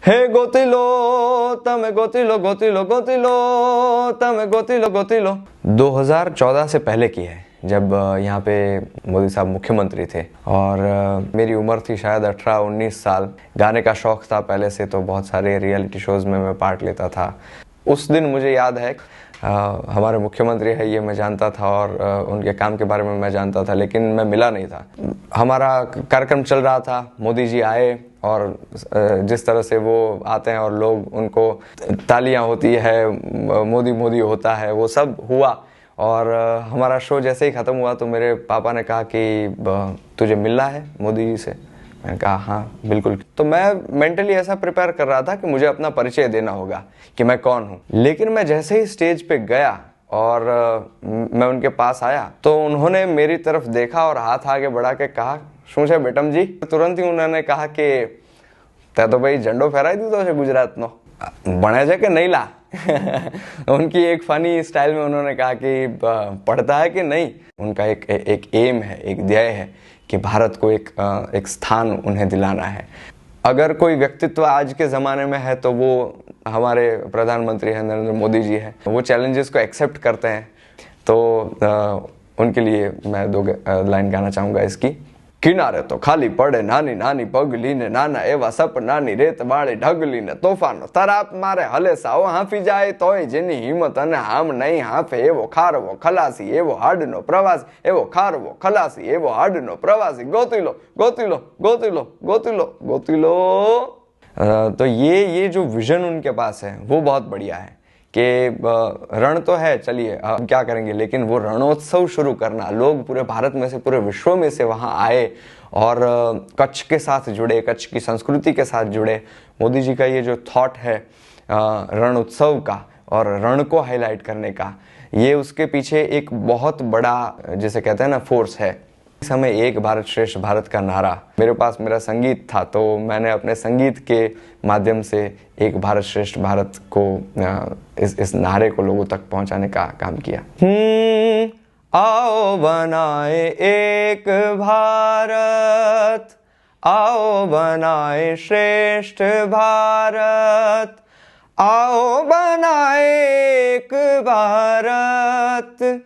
हे गोतिलो तमे गोतिलो गोतिलो गोतिलो तमे गोतिलो गोतिलो 2014 से पहले की है, जब यहाँ पे मोदी साहब मुख्यमंत्री थे और मेरी उम्र थी शायद 18-19 साल। गाने का शौक था पहले से, तो बहुत सारे रियलिटी शोज़ में मैं पार्ट लेता था। उस दिन मुझे याद है हमारे मुख्यमंत्री है ये मैं जानता था और उनके काम के बारे में मैं जानता था, लेकिन मैं मिला नहीं था। हमारा कार्यक्रम चल रहा था, मोदी जी आए और जिस तरह से वो आते हैं और लोग उनको तालियां होती है, मोदी मोदी होता है, वो सब हुआ। और हमारा शो जैसे ही ख़त्म हुआ तो मेरे पापा ने कहा कि तुझे मिलना है मोदी जी से। मैंने कहा हाँ बिल्कुल। तो मैं मेंटली ऐसा प्रिपेयर कर रहा था कि मुझे अपना परिचय देना होगा कि मैं कौन हूँ। लेकिन मैं जैसे ही स्टेज पे गया और मैं उनके पास आया तो उन्होंने मेरी तरफ देखा और हाथ आगे बढ़ा के कहा, શું છે બેટમ जी। तुरंत ही उन्होंने कहा कि તે तो भाई झंडो फहराई દીધો છે ગુજરાતનો, ભણે છે કે नहीं ला। उनकी एक फनी स्टाइल में उन्होंने कहा कि पढ़ता है कि नहीं। उनका एक एम है, एक ध्येय है कि भारत को एक स्थान उन्हें दिलाना है। अगर कोई व्यक्तित्व आज के ज़माने में है तो वो हमारे प्रधानमंत्री हैं, नरेंद्र मोदी जी हैं। वो चैलेंजेस को एक्सेप्ट करते हैं। तो उनके लिए मैं 2 लाइन गाना चाहूँगा इसकी। किनारे तो खाली पड़े नानी नानी पगली ने, नाना एवा सपनानी रेत वाળી ढगली ने, तोफानो तराप मारे हले साओ हांफी जाए तोय जेनी हिम्मत अने हाम नहीं हांफे, एवो खारवो खलासी एवो हाडनो प्रवासी, एवो खारवो खलासी एवो हाडनो प्रवासी, गोतिलो गोतिलो गोतिलो गोतिलो गोतिलो। तो ये जो विजन उनके पास है वो बहुत बढ़िया है कि रण तो है, चलिए अब क्या करेंगे, लेकिन वो रणोत्सव शुरू करना, लोग पूरे भारत में से पूरे विश्व में से वहाँ आए और कच्छ के साथ जुड़े, कच्छ की संस्कृति के साथ जुड़े। मोदी जी का ये जो थॉट है रण उत्सव का और रण को हाईलाइट करने का, ये उसके पीछे एक बहुत बड़ा जिसे कहते हैं ना फोर्स है। इस समय एक भारत श्रेष्ठ भारत का नारा, मेरे पास मेरा संगीत था तो मैंने अपने संगीत के माध्यम से एक भारत श्रेष्ठ भारत को इस नारे को लोगों तक पहुंचाने का काम किया। आओ बनाए एक भारत, आओ बनाए श्रेष्ठ भारत, आओ बनाए एक भारत।